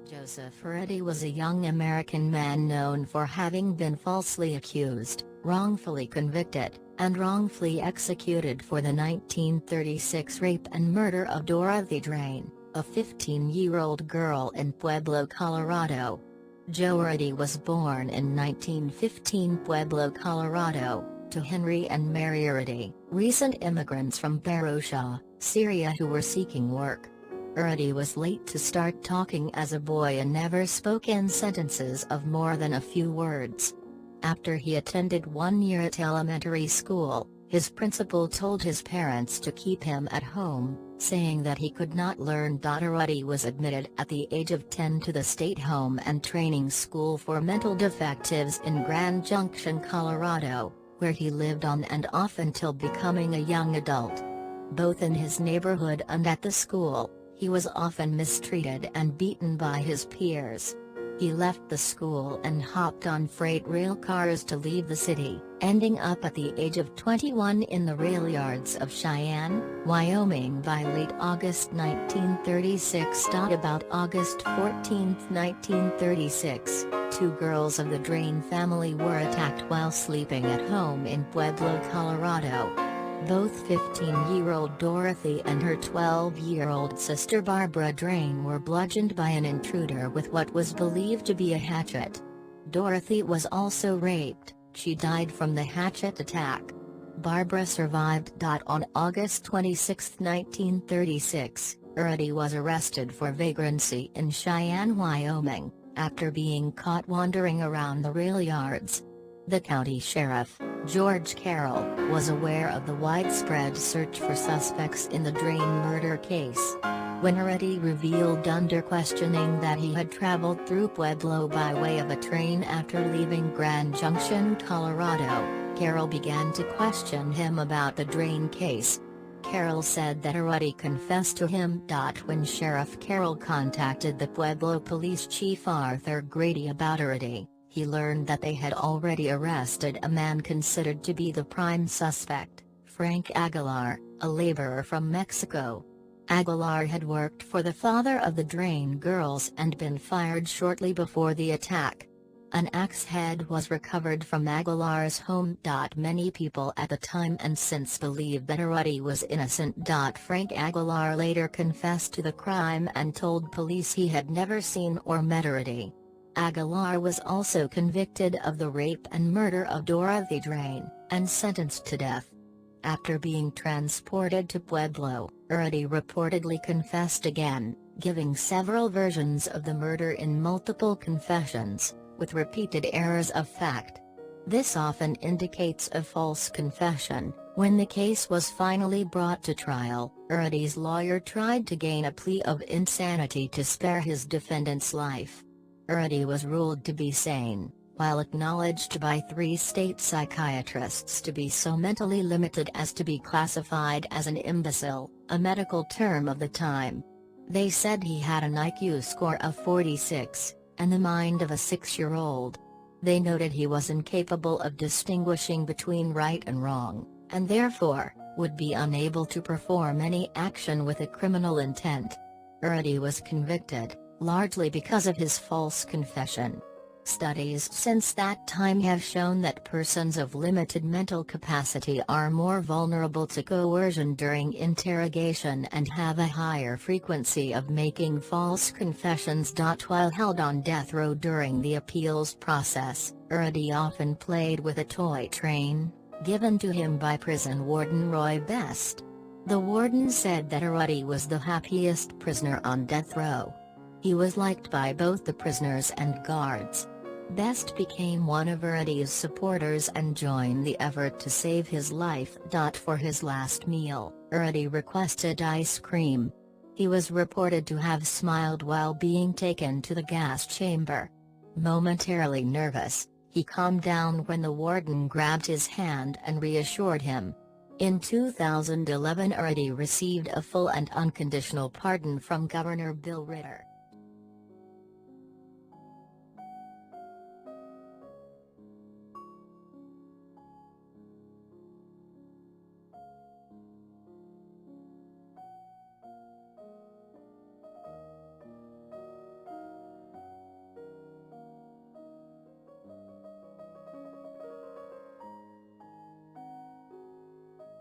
Joseph Urruti was a young American man known for having been falsely accused, wrongfully convicted, and wrongfully executed for the 1936 rape and murder of Dorothy Drain, a 15-year-old girl in Pueblo, Colorado. Joe Urruti was born in 1915 Pueblo, Colorado, to Henry and Mary Urruti, recent immigrants from Beersheba, Syria who were seeking work. Urruti was late to start talking as a boy and never spoke in sentences of more than a few words. After he attended 1 year at elementary school, his principal told his parents to keep him at home, saying that he could not learn. Urruti was admitted at the age of 10 to the State Home and Training School for Mental Defectives in Grand Junction, Colorado, where he lived on and off until becoming a young adult. Both in his neighborhood and at the school, he was often mistreated and beaten by his peers. He left the school and hopped on freight rail cars to leave the city, ending up at the age of 21 in the rail yards of Cheyenne, Wyoming by late August 1936. About August 14, 1936, 2 girls of the Drain family were attacked while sleeping at home in Pueblo, Colorado. Both 15-year-old Dorothy and her 12-year-old sister Barbara Drain were bludgeoned by an intruder with what was believed to be a hatchet. Dorothy was also raped. She died from the hatchet attack. Barbara survived. On August 26, 1936, Urruti was arrested for vagrancy in Cheyenne, Wyoming, after being caught wandering around the rail yards. The county sheriff, George Carroll, was aware of the widespread search for suspects in the Drain murder case. When Urruti revealed under questioning that he had traveled through Pueblo by way of a train after leaving Grand Junction, Colorado, Carroll began to question him about the Drain case. Carroll said that Urruti confessed to him. When Sheriff Carroll contacted the Pueblo Police Chief Arthur Grady about Urruti, he learned that they had already arrested a man considered to be the prime suspect, Frank Aguilar, a laborer from Mexico. Aguilar had worked for the father of the Drain girls and been fired shortly before the attack. An axe head was recovered from Aguilar's home. Many people at the time and since believed that Urruti was innocent. Frank Aguilar later confessed to the crime and told police he had never seen or met Urruti. Aguilar was also convicted of the rape and murder of Dorothy Drain, and sentenced to death. After being transported to Pueblo, Urruti reportedly confessed again, giving several versions of the murder in multiple confessions, with repeated errors of fact. This often indicates a false confession. When the case was finally brought to trial, Urruti's lawyer tried to gain a plea of insanity to spare his defendant's life. Urruti was ruled to be sane, while acknowledged by 3 state psychiatrists to be so mentally limited as to be classified as an imbecile, a medical term of the time. They said he had an IQ score of 46, and the mind of a 6-year-old. They noted he was incapable of distinguishing between right and wrong, and therefore, would be unable to perform any action with a criminal intent. Urruti was convicted, largely because of his false confession. Studies since that time have shown that persons of limited mental capacity are more vulnerable to coercion during interrogation and have a higher frequency of making false confessions. While held on death row during the appeals process, Urruti often played with a toy train, given to him by prison warden Roy Best. The warden said that Urruti was the happiest prisoner on death row. He was liked by both the prisoners and guards. Best became one of Urruti's supporters and joined the effort to save his life. For his last meal, Urruti requested ice cream. He was reported to have smiled while being taken to the gas chamber. Momentarily nervous, he calmed down when the warden grabbed his hand and reassured him. In 2011, Urruti received a full and unconditional pardon from Governor Bill Ritter.